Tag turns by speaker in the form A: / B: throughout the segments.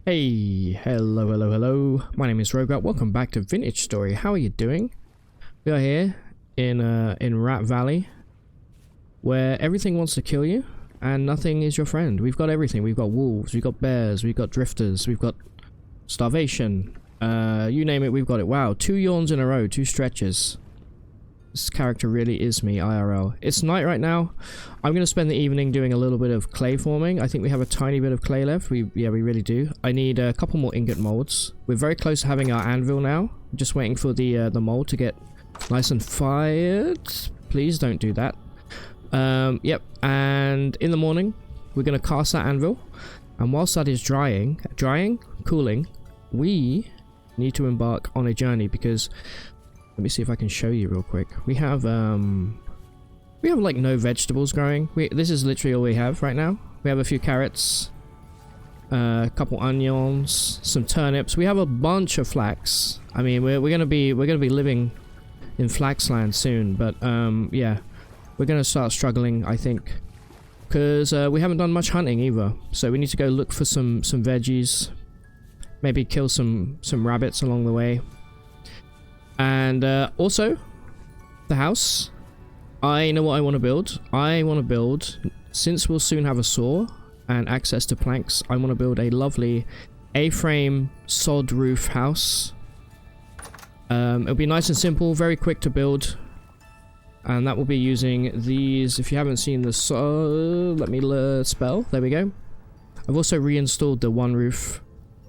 A: Hey, hello. My name is Rogat. Welcome back to Vintage Story. How are you doing? We are here in Rat Valley, where everything wants to kill you, and nothing is your friend. We've got everything. We've got wolves, we've got bears, we've got drifters, we've got starvation. You name it, we've got it. Wow, 2 yawns in a row, 2 stretches. This character really is me, IRL. It's night right now. I'm going to spend the evening doing a little bit of clay forming. I think we have a tiny bit of clay left. We really do. I need a couple more ingot molds. We're very close to having our anvil now. I'm just waiting for the mold to get nice and fired. Please don't do that. Yep. And in the morning, we're going to cast that anvil. And whilst that is drying, cooling, we need to embark on a journey because... Let me see if I can show you real quick. We have like no vegetables growing. This is literally all we have right now. We have a few carrots, a couple onions, some turnips. We have a bunch of flax. I mean, we're gonna be living in Flaxland soon, but yeah, we're gonna start struggling, I think, because we haven't done much hunting either. So we need to go look for some veggies, maybe kill some rabbits along the way. And also, the house. I know what I want to build. I want to build, since we'll soon have a saw and access to planks, I want to build a lovely A-frame sod roof house. It'll be nice and simple, very quick to build. And that will be using these. If you haven't seen the let me spell. There we go. I've also reinstalled the One Roof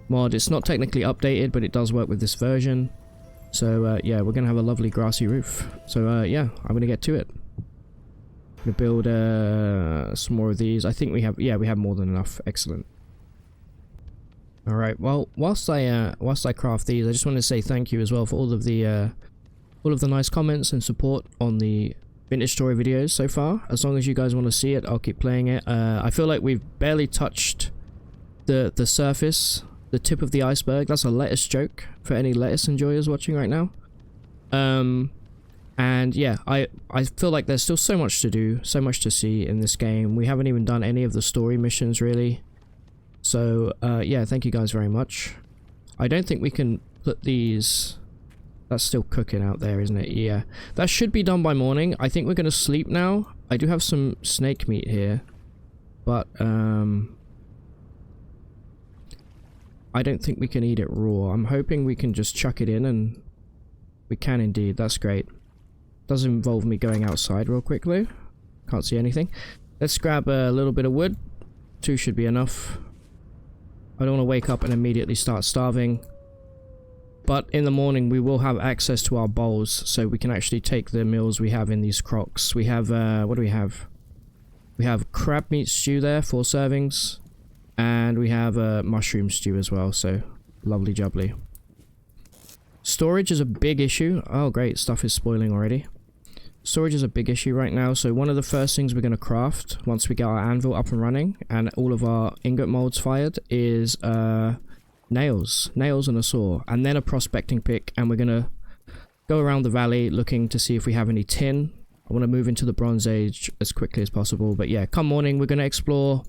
A: mod. It's not technically updated, but it does work with this version. So yeah, we're gonna have a lovely grassy roof. So yeah, I'm gonna get to it. I'm gonna build some more of these. I think we have more than enough. Excellent. All right. Well, whilst I craft these, I just want to say thank you as well for all of the nice comments and support on the Vintage Story videos so far. As long as you guys want to see it, I'll keep playing it. I feel like we've barely touched the surface. The tip of the iceberg. That's a lettuce joke for any lettuce enjoyers watching right now. And yeah, I feel like there's still so much to do, so much to see in this game. We haven't even done any of the story missions really. So yeah, thank you guys very much. I don't think we can put these... That's still cooking out there, isn't it? Yeah. That should be done by morning. I think we're going to sleep now. I do have some snake meat here. But I don't think we can eat it raw. I'm hoping we can just chuck it in, and we can indeed. That's great. Does involve me going outside real quickly. Can't see anything. Let's grab a little bit of wood. 2 should be enough. I don't want to wake up and immediately start starving. But in the morning we will have access to our bowls, so we can actually take the meals we have in these crocks. We have, what do we have? We have crab meat stew there, 4 servings. And we have a mushroom stew as well, so lovely jubbly. Storage is a big issue. Oh great, stuff is spoiling already. Storage is a big issue right now, so one of the first things we're going to craft once we get our anvil up and running and all of our ingot molds fired is nails and a saw, and then a prospecting pick, and we're going to go around the valley looking to see if we have any tin. I want to move into the Bronze Age as quickly as possible, but yeah, come morning we're going to explore.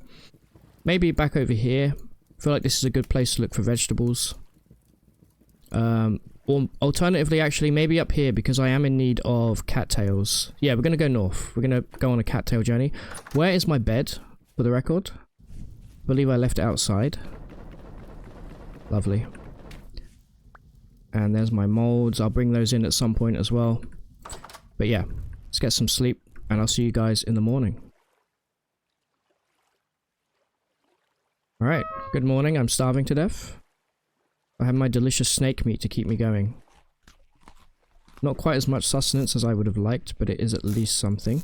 A: Maybe back over here. I feel like this is a good place to look for vegetables. Or alternatively, actually, maybe up here, because I am in need of cattails. Yeah, we're going to go north. We're going to go on a cattail journey. Where is my bed, for the record? I believe I left it outside. Lovely. And there's my molds. I'll bring those in at some point as well. But yeah, let's get some sleep, and I'll see you guys in the morning. Alright, good morning. I'm starving to death. I have my delicious snake meat to keep me going. Not quite as much sustenance as I would have liked, but it is at least something.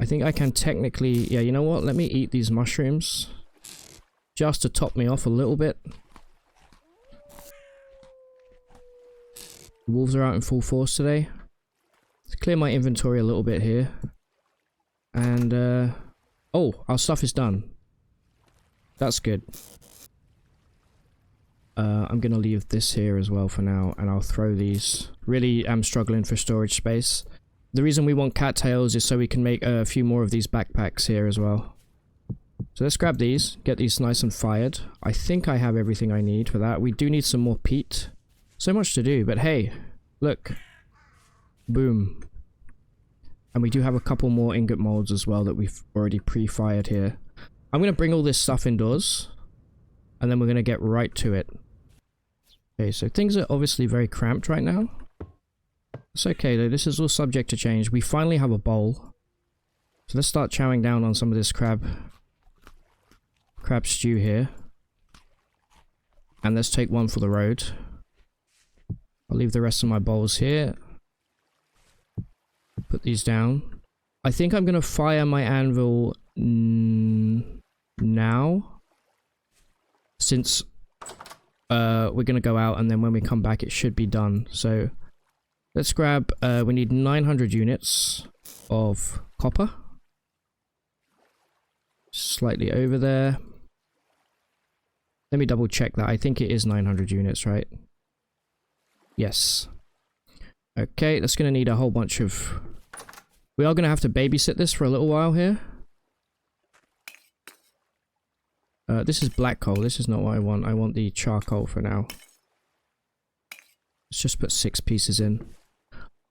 A: I think I can technically... Yeah, you know what? Let me eat these mushrooms. Just to top me off a little bit. The wolves are out in full force today. Let's clear my inventory a little bit here. And, oh, our stuff is done. That's good. I'm gonna leave this here as well for now, and I'll throw these. Really am struggling for storage space. The reason we want cattails is so we can make a few more of these backpacks here as well. So let's grab these, get these nice and fired. I think I have everything I need for that. We do need some more peat. So much to do, but hey, look. Boom. And we do have a couple more ingot molds as well that we've already pre-fired here. I'm going to bring all this stuff indoors, and then we're going to get right to it. Okay, so things are obviously very cramped right now. It's okay though, this is all subject to change. We finally have a bowl. So let's start chowing down on some of this crab stew here. And let's take one for the road. I'll leave the rest of my bowls here. Put these down. I think I'm going to fire my anvil now. Since we're going to go out and then when we come back it should be done. So let's grab, we need 900 units of copper. Slightly over there. Let me double check that. I think it is 900 units, right? Yes. Okay, that's going to need a whole bunch of... We are going to have to babysit this for a little while here. This is black coal. This is not what I want. I want the charcoal for now. Let's just put 6 pieces in.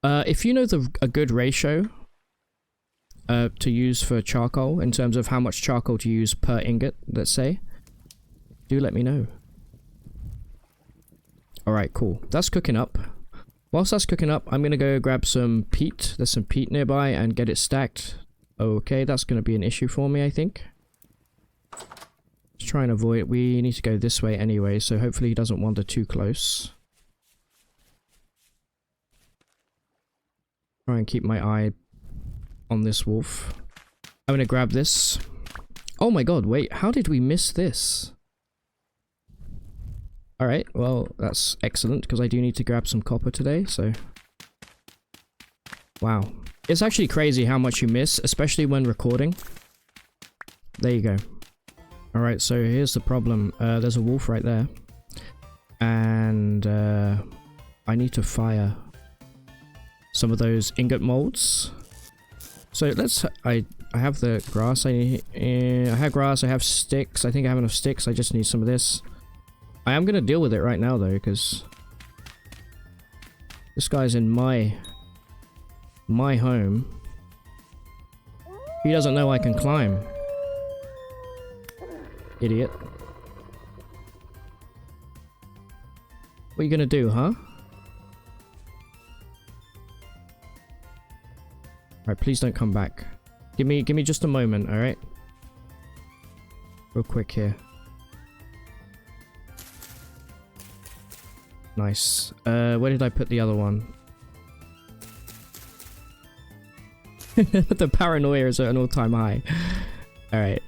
A: If you know a good ratio to use for charcoal, in terms of how much charcoal to use per ingot, let's say, do let me know. Alright, cool. That's cooking up. Whilst that's cooking up, I'm going to go grab some peat. There's some peat nearby and get it stacked. Okay, that's going to be an issue for me, I think. Let's try and avoid it. We need to go this way anyway, so hopefully he doesn't wander too close. Try and keep my eye on this wolf. I'm going to grab this. Oh my god, wait, how did we miss this? Alright, well, that's excellent, because I do need to grab some copper today, so... Wow. It's actually crazy how much you miss, especially when recording. There you go. Alright, so here's the problem. There's a wolf right there. And, I need to fire some of those ingot molds. So let's... I have the grass. I have grass, I have sticks. I think I have enough sticks, I just need some of this. I am going to deal with it right now though, because this guy's in my home. He doesn't know I can climb. Idiot. What are you going to do, huh? Alright, please don't come back. Give me just a moment, alright? Real quick here. Nice. Where did I put the other one? The paranoia is at an all-time high. Alright.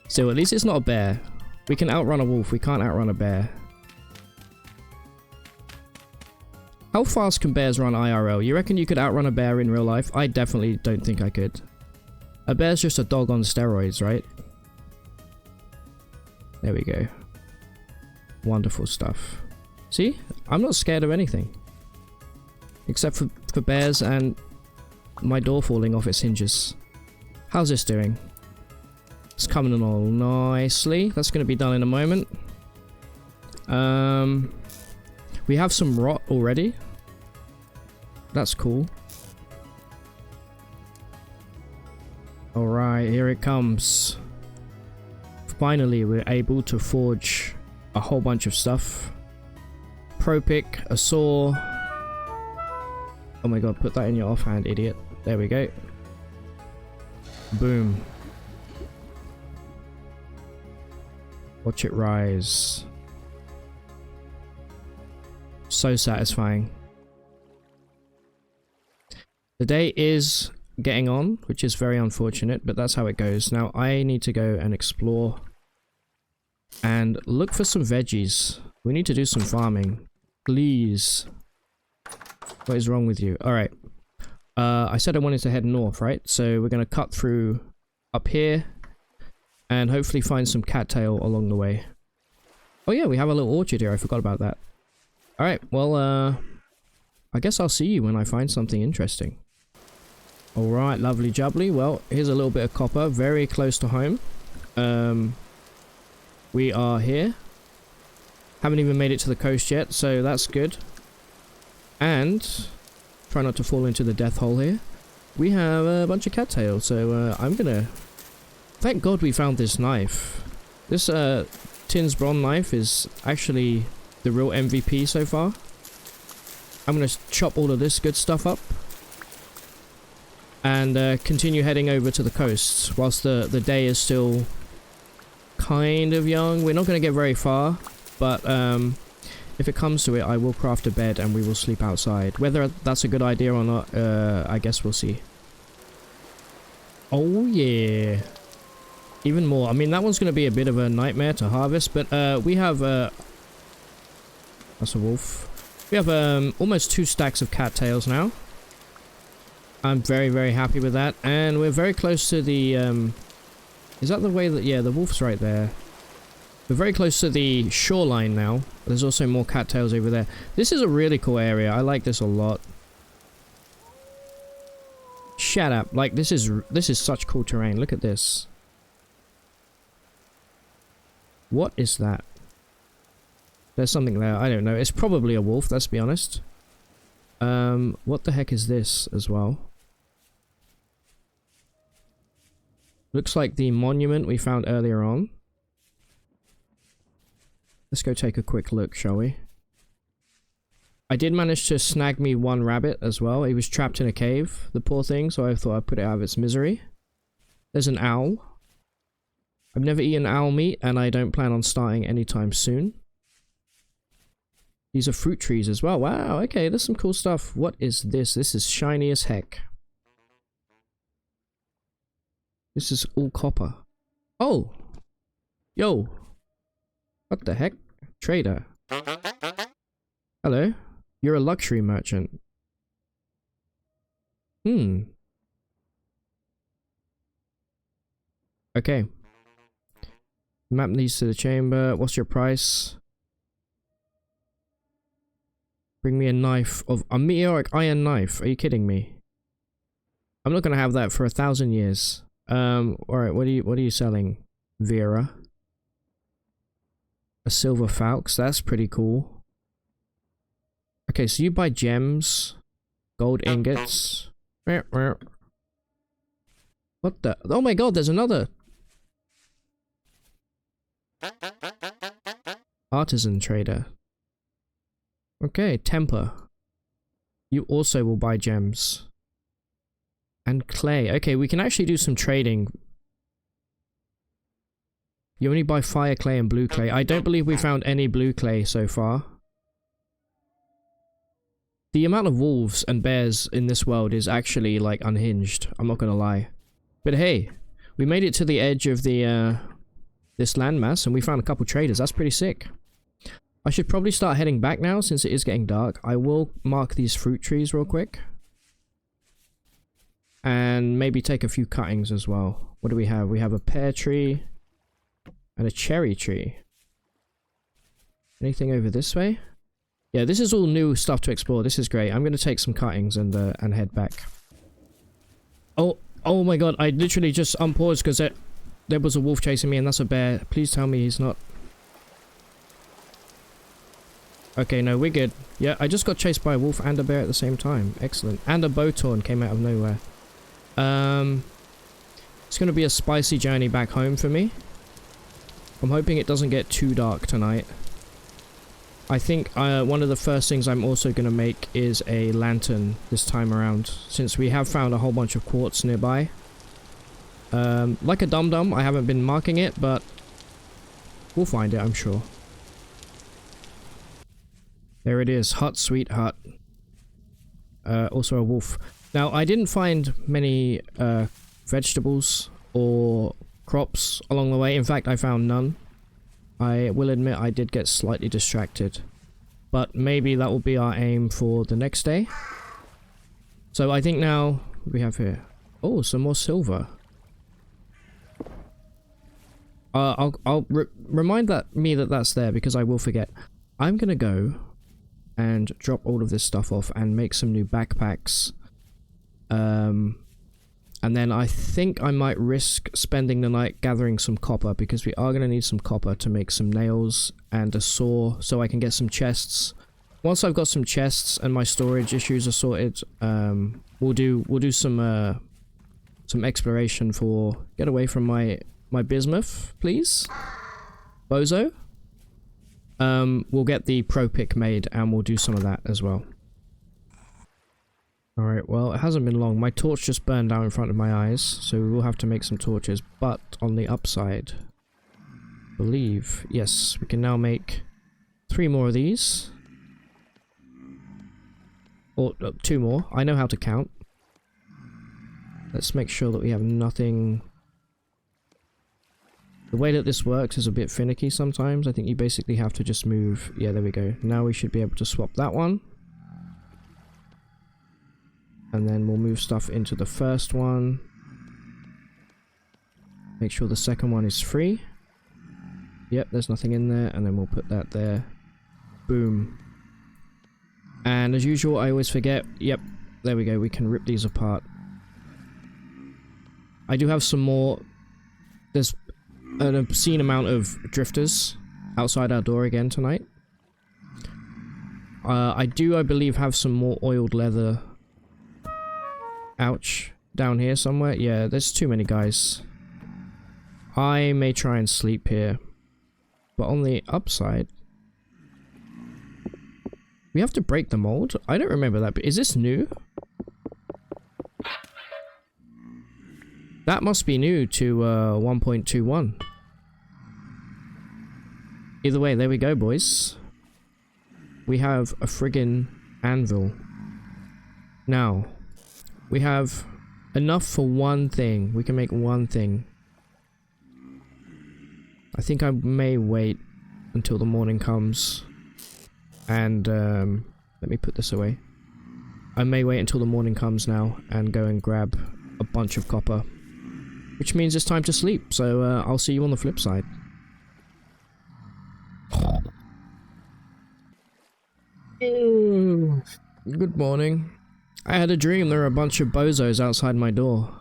A: So at least it's not a bear. We can outrun a wolf. We can't outrun a bear. How fast can bears run IRL? You reckon you could outrun a bear in real life? I definitely don't think I could. A bear's just a dog on steroids, right? There we go. Wonderful stuff. See? I'm not scared of anything. Except for bears and my door falling off its hinges. How's this doing? It's coming along nicely. That's going to be done in a moment. We have some rot already. That's cool. Alright, here it comes. Finally, we're able to forge a whole bunch of stuff. Pro pick, a saw. Oh my god, put that in your offhand, idiot. There we go. Boom. Watch it rise. So satisfying. The day is getting on, which is very unfortunate, but that's how it goes. Now I need to go and explore and look for some veggies. We need to do some farming. Please. What is wrong with you? Alright. I said I wanted to head north, right? So we're going to cut through up here and hopefully find some cattail along the way. Oh yeah, we have a little orchard here. I forgot about that. Alright, well, I guess I'll see you when I find something interesting. Alright, lovely jubbly. Well, here's a little bit of copper, very close to home. We are here. Haven't even made it to the coast yet, so that's good. And try not to fall into the death hole here. We have a bunch of cattails, so I'm gonna... Thank God we found this knife. This Tin's Bronze knife is actually the real MVP so far. I'm gonna chop all of this good stuff up. And continue heading over to the coast whilst the day is still kind of young. We're not going to get very far, but if it comes to it, I will craft a bed and we will sleep outside. Whether that's a good idea or not, I guess we'll see. Oh yeah. Even more. I mean, that one's going to be a bit of a nightmare to harvest, but we have... that's a wolf. We have almost 2 stacks of cattails now. I'm very, very happy with that. And we're very close to the... is that the way that... Yeah, the wolf's right there. We're very close to the shoreline now. There's also more cattails over there. This is a really cool area. I like this a lot. Shut up. Like, this is such cool terrain. Look at this. What is that? There's something there. I don't know. It's probably a wolf, let's be honest. What the heck is this as well? Looks like the monument we found earlier on. Let's go take a quick look, shall we? I did manage to snag me 1 rabbit as well. He was trapped in a cave, the poor thing, so I thought I'd put it out of its misery. There's an owl. I've never eaten owl meat, and I don't plan on starting anytime soon. These are fruit trees as well. Wow, okay, there's some cool stuff. What is this? This is shiny as heck. This is all copper. Oh! Yo! What the heck? Trader. Hello. You're a luxury merchant. Okay. Map leads to the chamber. What's your price? Bring me a knife of... A meteoric iron knife. Are you kidding me? I'm not gonna have that for 1,000 years. Alright, what are you selling? Vera. A silver falx. That's pretty cool. Okay, so you buy gems. Gold ingots. What the... Oh my god, there's another... Artisan trader. Okay, temper. You also will buy gems. And clay. Okay, we can actually do some trading. You only buy fire clay and blue clay. I don't believe we found any blue clay so far. The amount of wolves and bears in this world is actually, like, unhinged. I'm not gonna lie. But hey, we made it to the edge of the, this landmass, and we found a couple traders. That's pretty sick. I should probably start heading back now, since it is getting dark. I will mark these fruit trees real quick. And maybe take a few cuttings as well. What do we have? We have a pear tree. And a cherry tree. Anything over this way? Yeah, this is all new stuff to explore. This is great. I'm going to take some cuttings and head back. Oh my god. I literally just unpaused because there was a wolf chasing me, and that's a bear. Please tell me he's not... Okay, no, we're good. Yeah, I just got chased by a wolf and a bear at the same time. Excellent. And a bowtorn came out of nowhere. It's going to be a spicy journey back home for me. I'm hoping it doesn't get too dark tonight. I think one of the first things I'm also going to make is a lantern this time around, since we have found a whole bunch of quartz nearby. Like a dum-dum, I haven't been marking it, but we'll find it, I'm sure. There it is, hut, sweet hut. Also a wolf. Now, I didn't find many vegetables or crops along the way. In fact, I found none. I will admit I did get slightly distracted. But maybe that will be our aim for the next day. So I think now, what do we have here? Oh, some more silver. I'll remind me that that's there, because I will forget. I'm gonna go and drop all of this stuff off and make some new backpacks. And then I think I might risk spending the night gathering some copper, because we are going to need some copper to make some nails and a saw so I can get some chests. Once I've got some chests and my storage issues are sorted, we'll do some exploration for... Get away from my bismuth, please. Bozo. We'll get the pro pick made and we'll do some of that as well. Alright, well, it hasn't been long. My torch just burned out in front of my eyes, so we will have to make some torches. But on the upside, I believe, yes, we can now make 3 more of these. Or 2 more. I know how to count. Let's make sure that we have nothing... The way that this works is a bit finicky sometimes. I think you basically have to just move... Yeah, there we go. Now we should be able to swap that one. And then we'll move stuff into the first one. Make sure the second one is free. Yep, there's nothing in there. And then we'll put that there. Boom. And as usual, I always forget. Yep, there we go. We can rip these apart. I do have some more. There's an obscene amount of drifters outside our door again tonight. I believe, have some more oiled leather. Ouch. Down here somewhere? Yeah, there's too many guys. I may try and sleep here. But on the upside... We have to break the mold? I don't remember that, but is this new? That must be new to 1.21. Either way, there we go, boys. We have a friggin' anvil. Now... We have enough for one thing. We can make one thing. I think I may wait until the morning comes. And, let me put this away. I may wait until the morning comes now and go and grab a bunch of copper. Which means it's time to sleep, so I'll see you on the flip side. Good morning. I had a dream there were a bunch of bozos outside my door.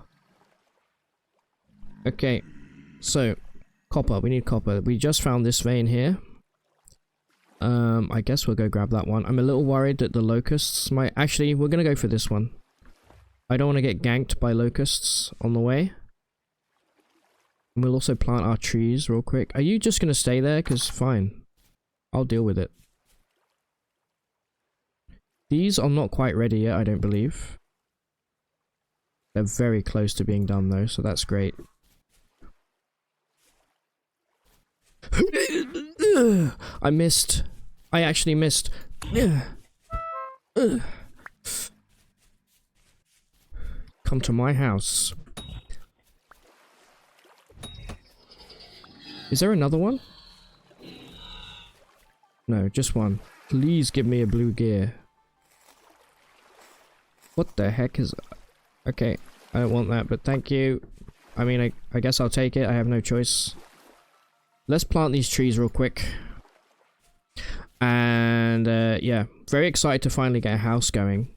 A: Okay, so, copper, we need copper. We just found this vein here. I guess we'll go grab that one. I'm a little worried that the locusts might... Actually, we're gonna go for this one. I don't want to get ganked by locusts on the way. And we'll also plant our trees real quick. Are you just gonna stay there? Because, fine. I'll deal with it. These are not quite ready yet, I don't believe. They're very close to being done though, so that's great. I missed. I actually missed. Come to my house. Is there another one? No, just one. Please give me a blue gear. What the heck is... Okay, I don't want that, but thank you. I mean, I guess I'll take it. I have no choice. Let's plant these trees real quick. And, yeah. Very excited to finally get a house going.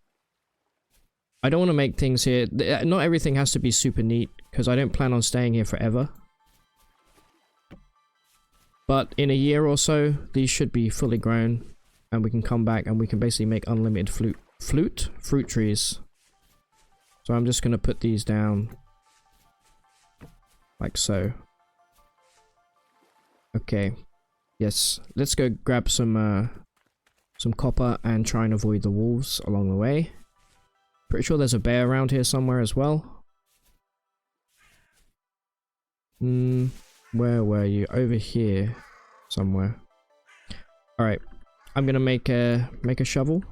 A: I don't want to make things here... Not everything has to be super neat, because I don't plan on staying here forever. But in a year or so, these should be fully grown. And we can come back and we can basically make unlimited fruit trees. So I'm just going to put these down like so. Okay. Yes, let's go grab some copper and try and avoid the wolves along the way. Pretty sure there's a bear around here somewhere as well. Where were you? Over here somewhere. All right. I'm gonna make a shovel.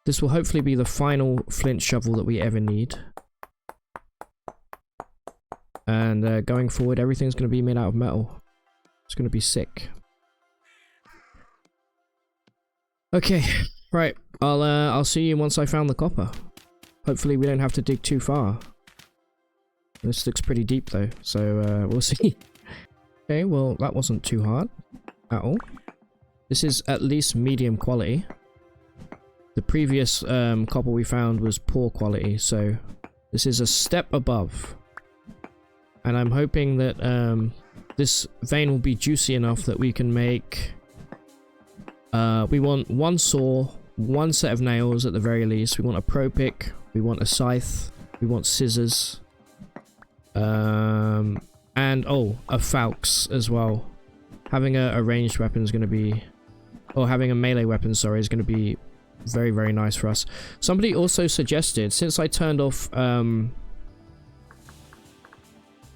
A: This will hopefully be the final flint shovel that we ever need. And going forward, everything's gonna be made out of metal. It's gonna be sick. Okay, right. I'll see you once I found the copper. Hopefully we don't have to dig too far. This looks pretty deep though, so we'll see. Okay, well that wasn't too hard at all. This is at least medium quality. The previous copper we found was poor quality, so this is a step above. And I'm hoping that this vein will be juicy enough that we can make... we want one saw, one set of nails at the very least. We want a pro pick, we want a scythe, we want scissors. And oh, a falx as well. Having a ranged weapon is going to be... or having a melee weapon, sorry, is going to be very, very nice for us. Somebody also suggested, since I turned off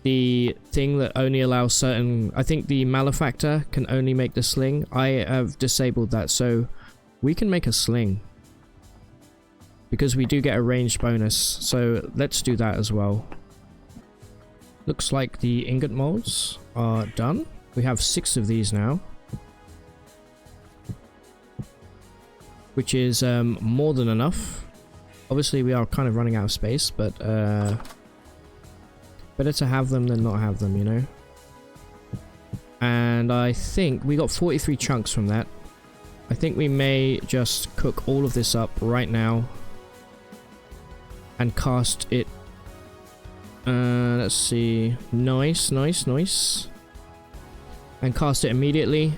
A: the thing that only allows certain... I think the malefactor can only make the sling. I have disabled that, so we can make a sling. Because we do get a ranged bonus, so let's do that as well. Looks like the ingot molds are done. We have 6 of these now. Which is more than enough. Obviously we are kind of running out of space, but better to have them than not have them, you know. And I think we got 43 chunks from that. I think we may just cook all of this up right now and cast it. Let's see. Nice, nice, nice. And cast it immediately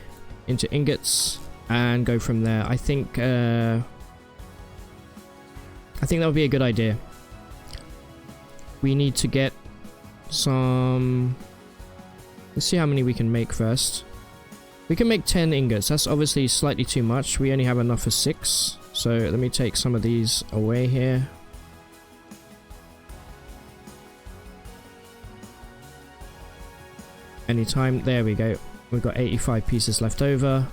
A: into ingots and go from there. I think that would be a good idea. We need to get some... Let's see how many we can make first. We can make 10 ingots. That's obviously slightly too much. We only have enough for 6. So let me take some of these away here. Anytime. There we go. We've got 85 pieces left over.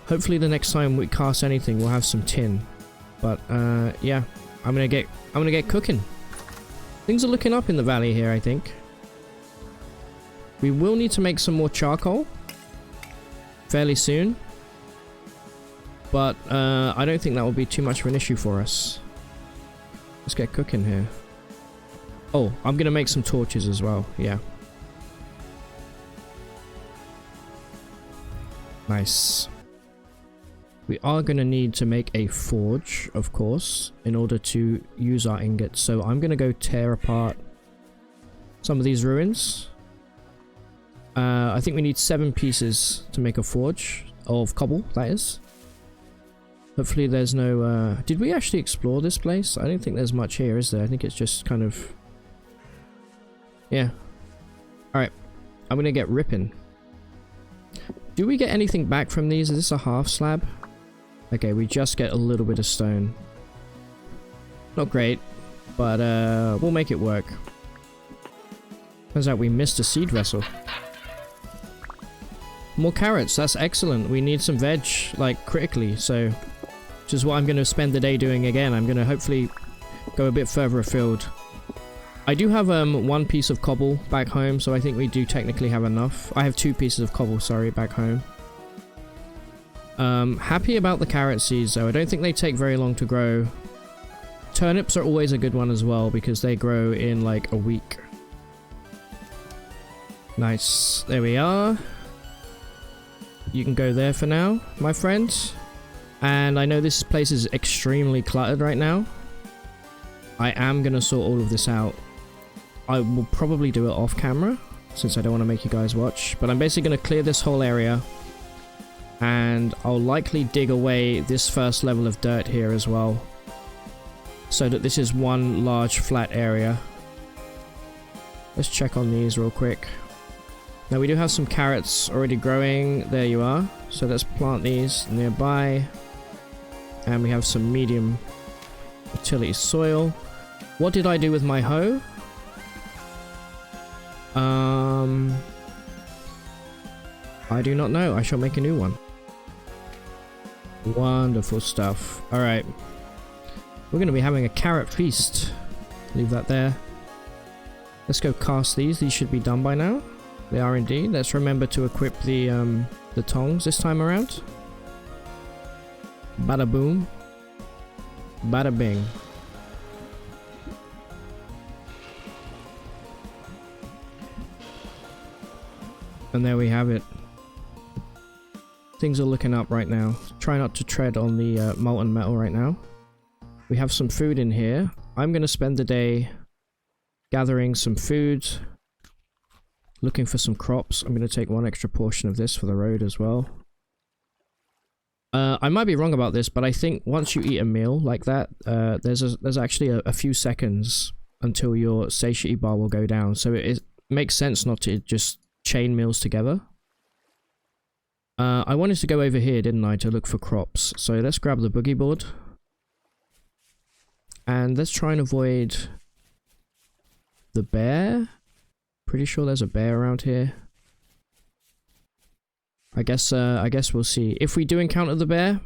A: Hopefully the next time we cast anything we'll have some tin. But yeah, I'm gonna get cooking. Things are looking up in the valley here, I think. We will need to make some more charcoal fairly soon. But I don't think that will be too much of an issue for us. Let's get cooking here. Oh, I'm gonna make some torches as well, yeah. Nice. We are going to need to make a forge, of course, in order to use our ingots. So I'm going to go tear apart some of these ruins. I think we need 7 pieces to make a forge of cobble, that is. Hopefully there's no... Did we actually explore this place? I don't think there's much here, is there? I think it's just kind of... Yeah. Alright. I'm going to get ripping. Do we get anything back from these? Is this a half slab? Okay, we just get a little bit of stone. Not great, but we'll make it work. Turns out we missed a seed vessel. More carrots, that's excellent. We need some veg, like, critically, so... Which is what I'm going to spend the day doing again. I'm going to hopefully go a bit further afield. I do have 1 piece of cobble back home, so I think we do technically have enough. I have 2 pieces of cobble, sorry, back home. Happy about the carrot seeds, though. I don't think they take very long to grow. Turnips are always a good one as well, because they grow in, like, a week. Nice. There we are. You can go there for now, my friends. And I know this place is extremely cluttered right now. I am going to sort all of this out. I will probably do it off camera, since I don't want to make you guys watch. But I'm basically going to clear this whole area. And I'll likely dig away this first level of dirt here as well. So that this is one large flat area. Let's check on these real quick. Now we do have some carrots already growing. There you are. So let's plant these nearby. And we have some medium utility soil. What did I do with my hoe? I do not know. I shall make a new one. Wonderful stuff. Alright. We're going to be having a carrot feast. Leave that there. Let's go cast these. These should be done by now. They are indeed. Let's remember to equip the tongs this time around. Bada boom. Bada bing. And there we have it. Things are looking up right now. Try not to tread on the molten metal right now. We have some food in here. I'm going to spend the day gathering some food, looking for some crops. I'm going to take one extra portion of this for the road as well. I might be wrong about this, but I think once you eat a meal like that, there's actually a few seconds until your satiety bar will go down. So it makes sense not to just chain meals together. I wanted to go over here, didn't I, to look for crops. So let's grab the boogie board. And let's try and avoid the bear. Pretty sure there's a bear around here. I guess we'll see. If we do encounter the bear,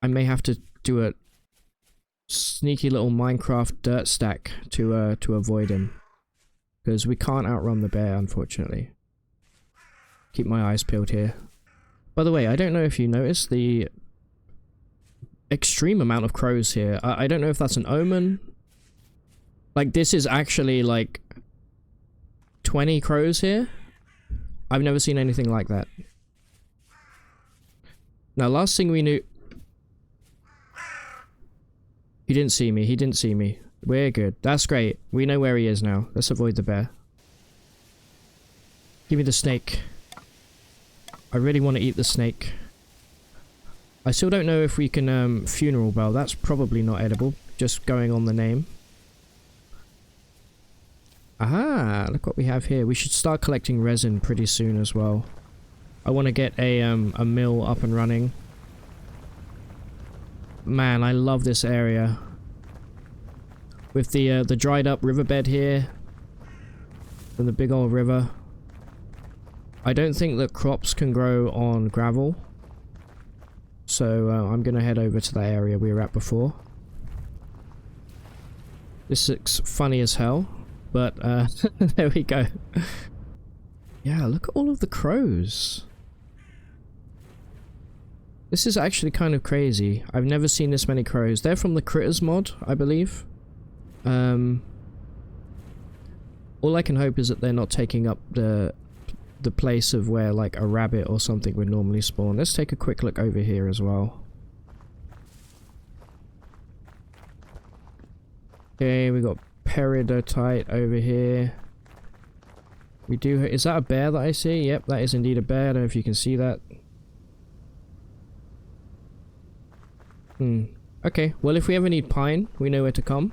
A: I may have to do a sneaky little Minecraft dirt stack to avoid him. Because we can't outrun the bear, unfortunately. Keep my eyes peeled here. By the way, I don't know if you noticed the extreme amount of crows here. I don't know if that's an omen. Like, this is actually like 20 crows here. I've never seen anything like that. Now, last thing we knew... He didn't see me. He didn't see me. We're good. That's great. We know where he is now. Let's avoid the bear. Give me the snake. I really want to eat the snake. I still don't know if we can funeral bell. That's probably not edible. Just going on the name. Aha! Look what we have here. We should start collecting resin pretty soon as well. I want to get a mill up and running. Man, I love this area. With the dried up riverbed here. And the big old river. I don't think that crops can grow on gravel. So I'm going to head over to that area we were at before. This looks funny as hell. But there we go. Yeah, look at all of the crows. This is actually kind of crazy. I've never seen this many crows. They're from the Critters mod, I believe. All I can hope is that they're not taking up the place of where like a rabbit or something would normally spawn. Let's take a quick look over here as well. Okay, we got peridotite over here. We do... Is that a bear that I see? Yep, that is indeed a bear. I don't know if you can see that. Okay, well if we ever need pine, we know where to come.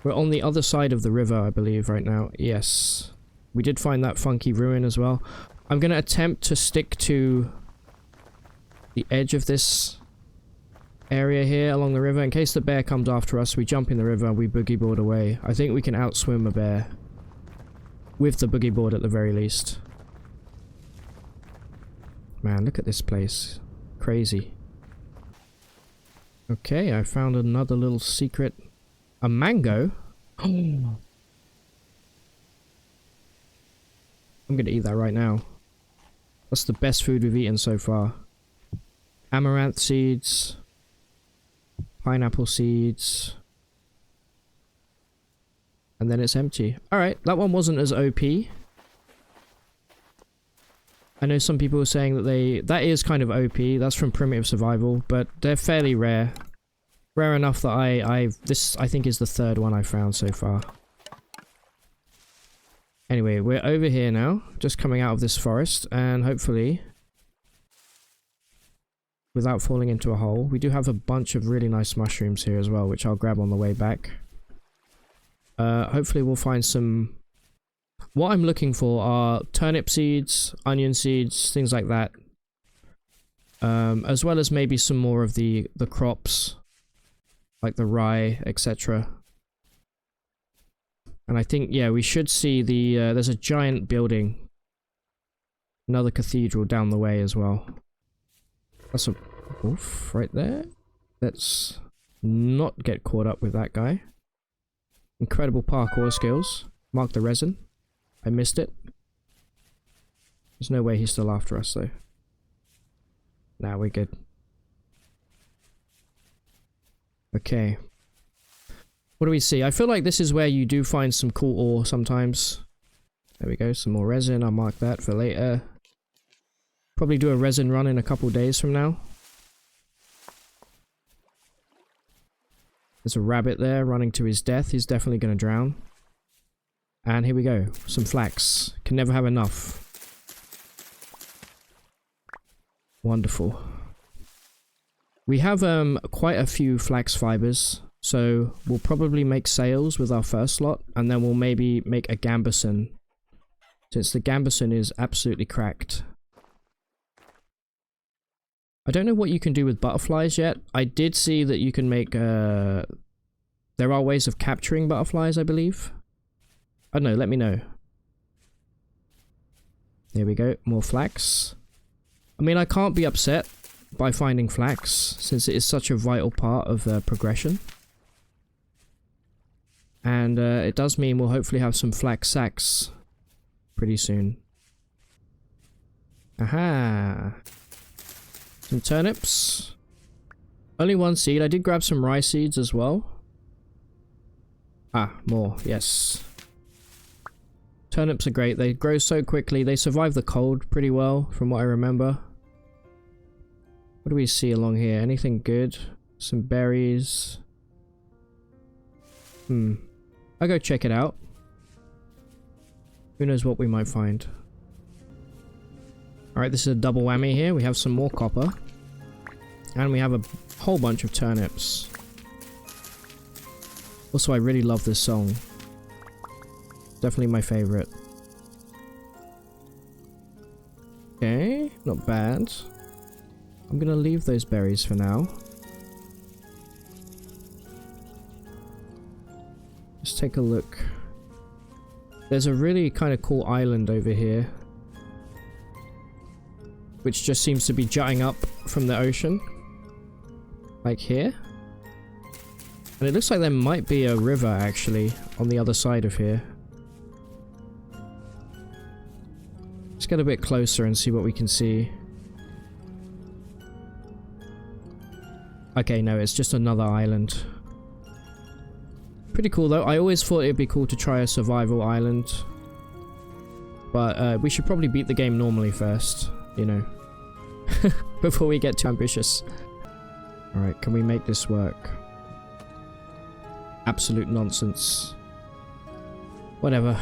A: We're on the other side of the river, I believe, right now. Yes. We did find that funky ruin as well. I'm going to attempt to stick to the edge of this area here along the river. In case the bear comes after us, we jump in the river and we boogie board away. I think we can outswim a bear. With the boogie board at the very least. Man, look at this place. Crazy. Okay, I found another little secret. A mango? Oh. I'm gonna eat that right now. That's the best food we've eaten so far. Amaranth seeds. Pineapple seeds. And then it's empty. Alright, that one wasn't as OP. I know some people were saying that that is kind of OP. That's from Primitive Survival, but they're fairly rare. Rare enough that this I think is the third one I found so far. Anyway, we're over here now, just coming out of this forest, and hopefully, without falling into a hole, we do have a bunch of really nice mushrooms here as well, which I'll grab on the way back. Hopefully we'll find some... What I'm looking for are turnip seeds, onion seeds, things like that. As well as maybe some more of the crops, like the rye, etc. And I think, yeah, we should see the... there's a giant building. Another cathedral down the way as well. That's a wolf right there. Let's not get caught up with that guy. Incredible parkour skills. Mark the resin. I missed it. There's no way he's still after us, though. Nah, we're good. Okay. What do we see? I feel like this is where you do find some cool ore sometimes. There we go, some more resin. I'll mark that for later. Probably do a resin run in a couple days from now. There's a rabbit there running to his death. He's definitely going to drown. And here we go. Some flax. Can never have enough. Wonderful. We have quite a few flax fibers. So we'll probably make sails with our first lot. And then we'll maybe make a gambeson. Since the gambeson is absolutely cracked. I don't know what you can do with butterflies yet. I did see that you can make, there are ways of capturing butterflies, I believe. I don't know, let me know. There we go, more flax. I mean, I can't be upset by finding flax, since it is such a vital part of progression. And it does mean we'll hopefully have some flax sacks pretty soon. Aha! Some turnips. Only one seed. I did grab some rice seeds as well. Ah, more. Yes. Turnips are great. They grow so quickly. They survive the cold pretty well, from what I remember. What do we see along here? Anything good? Some berries. I'll go check it out. Who knows what we might find. Alright, this is a double whammy here. We have some more copper. And we have a whole bunch of turnips. Also, I really love this song. Definitely my favorite. Okay, not bad. I'm gonna leave those berries for now. Let's take a look. There's a really kind of cool island over here. Which just seems to be jutting up from the ocean. Like here. And it looks like there might be a river actually on the other side of here. Let's get a bit closer and see what we can see. Okay, no, it's just another island. Pretty cool though. I always thought it'd be cool to try a survival island. But we should probably beat the game normally first. You know, before we get too ambitious. Alright, can we make this work? Absolute nonsense. Whatever.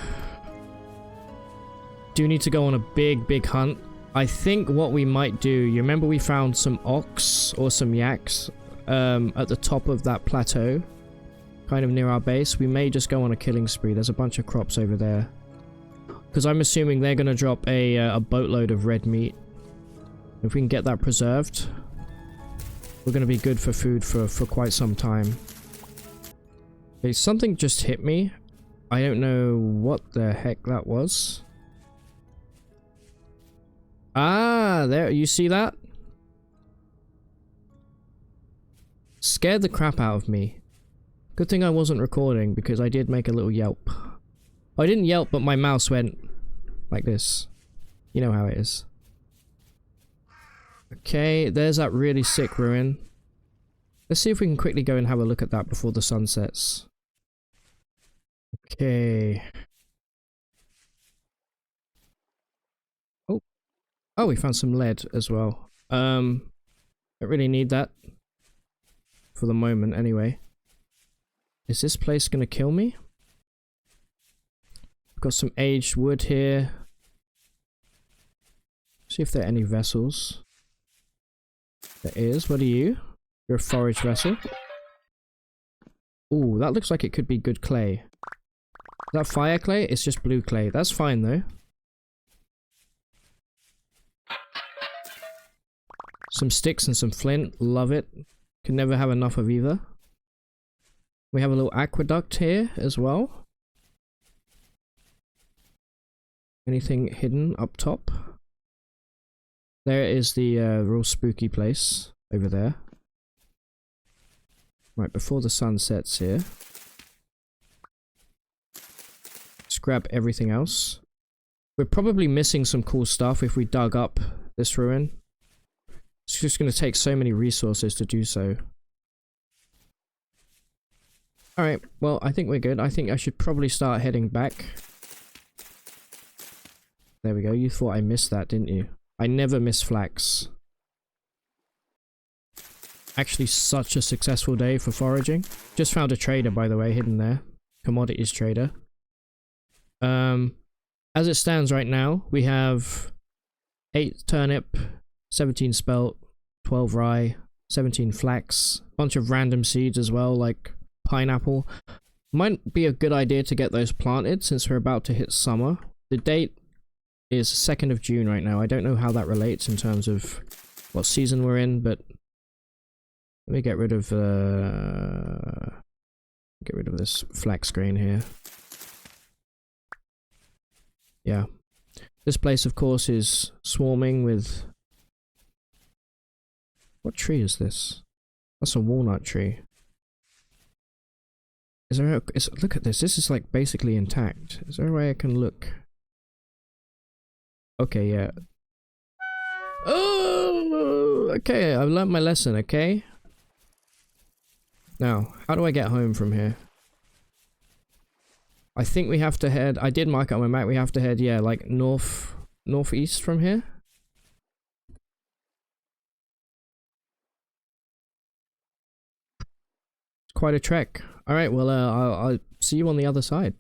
A: Do need to go on a big hunt. I think what we might do, you remember we found some ox or some yaks at the top of that plateau, kind of near our base. We may just go on a killing spree. There's a bunch of crops over there. Because I'm assuming they're going to drop a boatload of red meat. If we can get that preserved, we're going to be good for food for quite some time. Okay, something just hit me. I don't know what the heck that was. Ah, there, you see that? Scared the crap out of me. Good thing I wasn't recording because I did make a little yelp. I didn't yelp, but my mouse went like this. You know how it is. Okay, there's that really sick ruin. Let's see if we can quickly go and have a look at that before the sun sets. Okay. Oh, we found some lead as well. Don't really need that. For the moment, anyway. Is this place gonna kill me? We've got some aged wood here. See if there are any vessels. There is. What are you? You're a forage vessel. Ooh, that looks like it could be good clay. Is that fire clay? It's just blue clay. That's fine though. Some sticks and some flint. Love it. Can never have enough of either. We have a little aqueduct here as well. Anything hidden up top? There is the real spooky place over there. Right, before the sun sets here. Let's grab everything else. We're probably missing some cool stuff if we dug up this ruin. It's just going to take so many resources to do so. Alright, well, I think we're good. I think I should probably start heading back. There we go. You thought I missed that, didn't you? I never miss flax. Actually, such a successful day for foraging. Just found a trader, by the way, hidden there. Commodities trader. As it stands right now, we have 8 turnip, 17 spelt, 12 rye, 17 flax, bunch of random seeds as well, like pineapple. Might be a good idea to get those planted since we're about to hit summer. The date is 2nd of June right now. I don't know how that relates in terms of what season we're in, but let me get rid of this flax grain here. Yeah. This place, of course, is swarming with... What tree is this? That's a walnut tree. Is there a... look at this. This is like basically intact. Is there a way I can look? Okay, yeah. Oh! Okay, I've learned my lesson, okay? Now, how do I get home from here? I think we have to head... I did mark it on my map. We have to head, yeah, like northeast from here. It's quite a trek. Alright, well, I'll see you on the other side.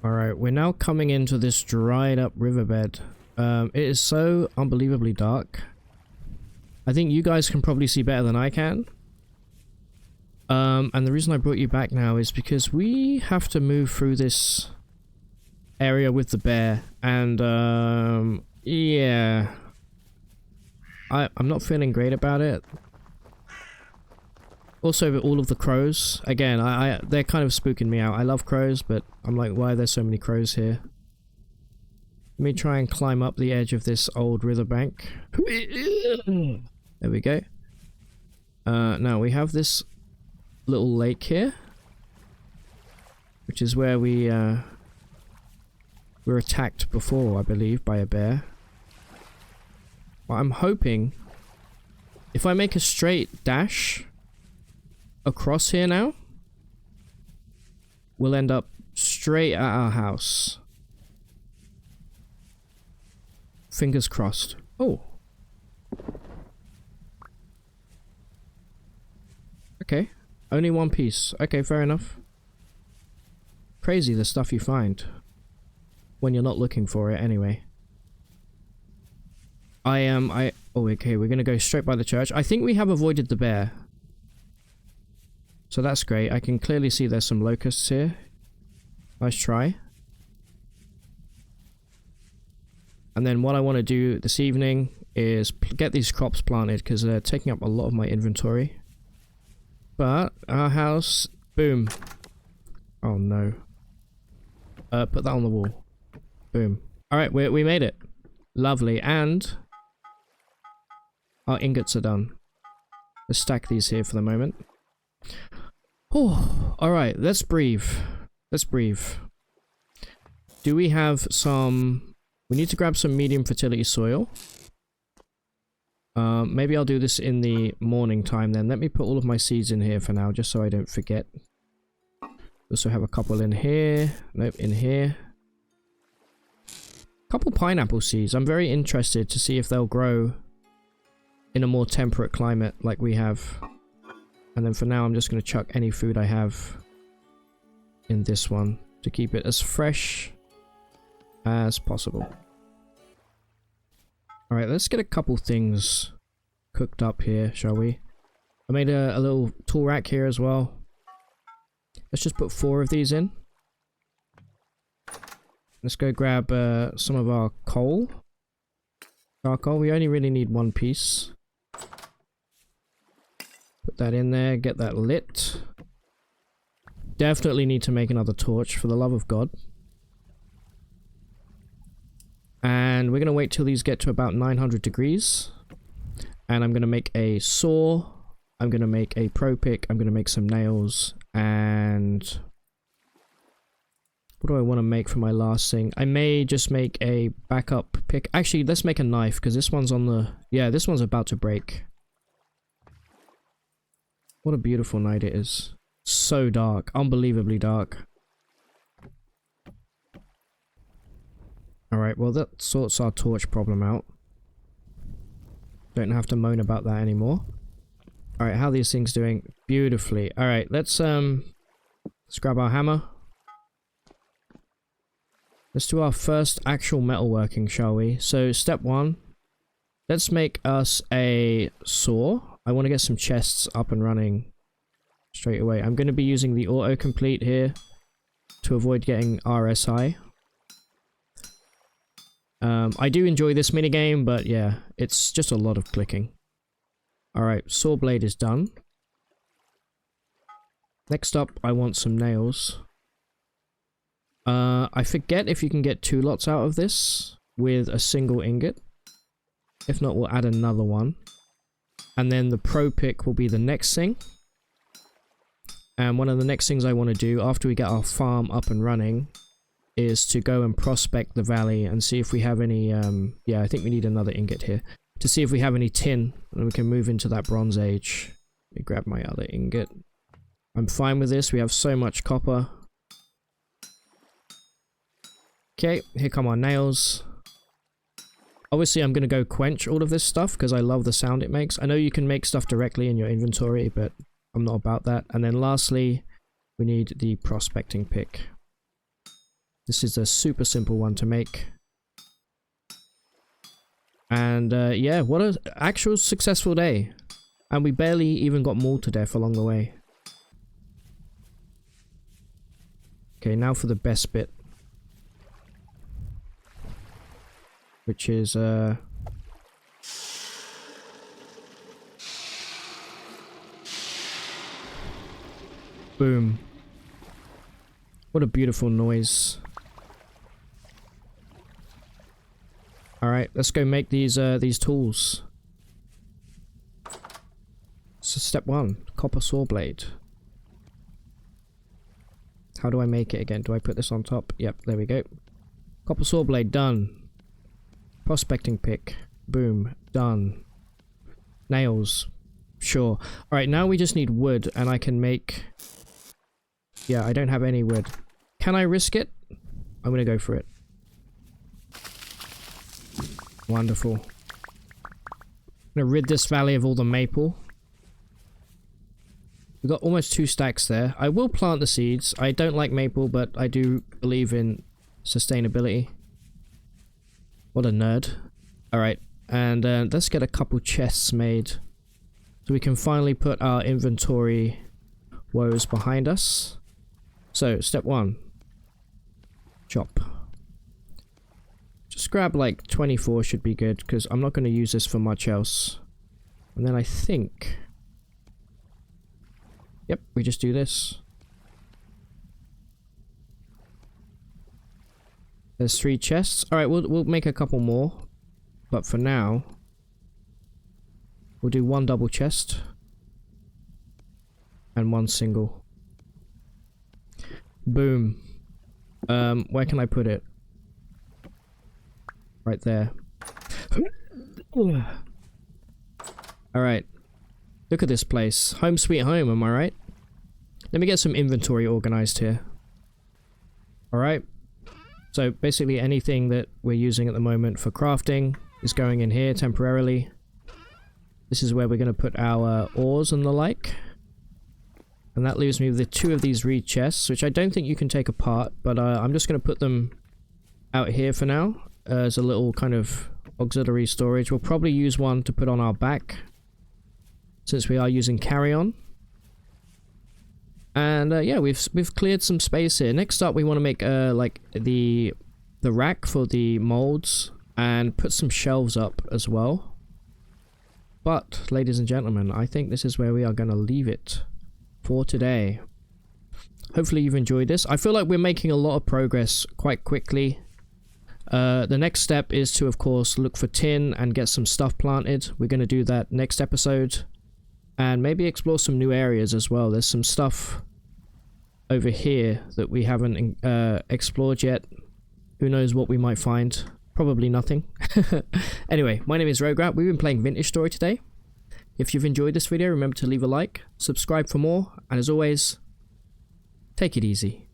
A: Alright, we're now coming into this dried up riverbed. It is so unbelievably dark. I think you guys can probably see better than I can. And the reason I brought you back now is because we have to move through this area with the bear. And, yeah. I'm not feeling great about it. Also, all of the crows. Again, they're kind of spooking me out. I love crows, but I'm like, why are there so many crows here? Let me try and climb up the edge of this old riverbank. There we go. Now, we have this little lake here, which is where we were attacked before, I believe, by a bear. Well, I'm hoping if I make a straight dash across here now, we'll end up straight at our house. Fingers crossed. Oh. Okay. Only one piece. Okay, fair enough. Crazy the stuff you find when you're not looking for it anyway. Oh, okay, we're gonna go straight by the church. I think we have avoided the bear. So that's great. I can clearly see there's some locusts here. Nice try. And then what I want to do this evening is get these crops planted because they're taking up a lot of my inventory. But our house, boom. Oh no. Put that on the wall. Boom. Alright, we made it. Lovely. And our ingots are done. Let's stack these here for the moment. Oh, alright, let's breathe. Let's breathe. Do we have some... We need to grab some medium fertility soil. Maybe I'll do this in the morning time then. Let me put all of my seeds in here for now, just so I don't forget. Also have a couple in here. Nope, in here. Couple pineapple seeds. I'm very interested to see if they'll grow in a more temperate climate like we have. And then for now, I'm just going to chuck any food I have in this one to keep it as fresh as possible. Alright, let's get a couple things cooked up here, shall we? I made a little tool rack here as well. Let's just put 4 of these in. Let's go grab some of our coal. Charcoal. We only really need 1 piece. Put that in there, get that lit. Definitely need to make another torch, for the love of God. And we're going to wait till these get to about 900 degrees. And I'm going to make a saw. I'm going to make a pro pick. I'm going to make some nails. And what do I want to make for my last thing? I may just make a backup pick. Actually, let's make a knife, because this one's on the... Yeah, this one's about to break. What a beautiful night it is. So dark. Unbelievably dark. Alright. Alright, well that sorts our torch problem out. Don't have to moan about that anymore. Alright, how are these things doing? Beautifully. Alright, let's grab our hammer. Let's do our first actual metalworking, shall we? So, step 1. Let's make us a saw. I want to get some chests up and running straight away. I'm going to be using the autocomplete here to avoid getting RSI. I do enjoy this minigame, but yeah, it's just a lot of clicking. Alright, saw blade is done. Next up, I want some nails. I forget if you can get 2 lots out of this with a single ingot. If not, we'll add another one. And then the pro pick will be the next thing. And one of the next things I want to do after we get our farm up and running is to go and prospect the valley and see if we have any, yeah, I think we need another ingot here. To see if we have any tin and we can move into that Bronze Age. Let me grab my other ingot. I'm fine with this, we have so much copper. Okay, here come our nails. Obviously I'm going to go quench all of this stuff because I love the sound it makes. I know you can make stuff directly in your inventory, but I'm not about that. And then lastly, we need the prospecting pick. This is a super simple one to make. And yeah, what an actual successful day. And we barely even got mauled to death along the way. Okay, now for the best bit. Which is boom. What a beautiful noise. Alright, let's go make these tools. So step 1, copper saw blade. How do I make it again? Do I put this on top? Yep, there we go. Copper saw blade, done. Prospecting pick. Boom. Done. Nails. Sure. Alright, now we just need wood, and I can make... Yeah, I don't have any wood. Can I risk it? I'm gonna go for it. Wonderful. I'm gonna rid this valley of all the maple. We've got almost 2 stacks there. I will plant the seeds. I don't like maple, but I do believe in sustainability. What a nerd. Alright, and let's get a couple chests made. So we can finally put our inventory woes behind us. So, step 1. Chop. Just grab like 24 should be good, because I'm not going to use this for much else. And then I think... Yep, we just do this. There's 3 chests. Alright, we'll make a couple more. But for now, we'll do 1 double chest. And 1 single. Boom. Where can I put it? Right there. Alright. Look at this place. Home sweet home, am I right? Let me get some inventory organized here. Alright. So basically anything that we're using at the moment for crafting is going in here temporarily. This is where we're going to put our ores and the like. And that leaves me with the 2 of these reed chests, which I don't think you can take apart, but I'm just going to put them out here for now as a little kind of auxiliary storage. We'll probably use one to put on our back, since we are using carry-on. And yeah, we've cleared some space here. Next up, we want to make like the rack for the molds and put some shelves up as well. But, ladies and gentlemen, I think this is where we are going to leave it for today. Hopefully you've enjoyed this. I feel like we're making a lot of progress quite quickly. The next step is to, of course, look for tin and get some stuff planted. We're going to do that next episode. And maybe explore some new areas as well. There's some stuff over here that we haven't explored yet. Who knows what we might find. Probably nothing. Anyway, my name is Rograt. We've been playing Vintage Story today. If you've enjoyed this video, remember to leave a like, subscribe for more, and as always, take it easy.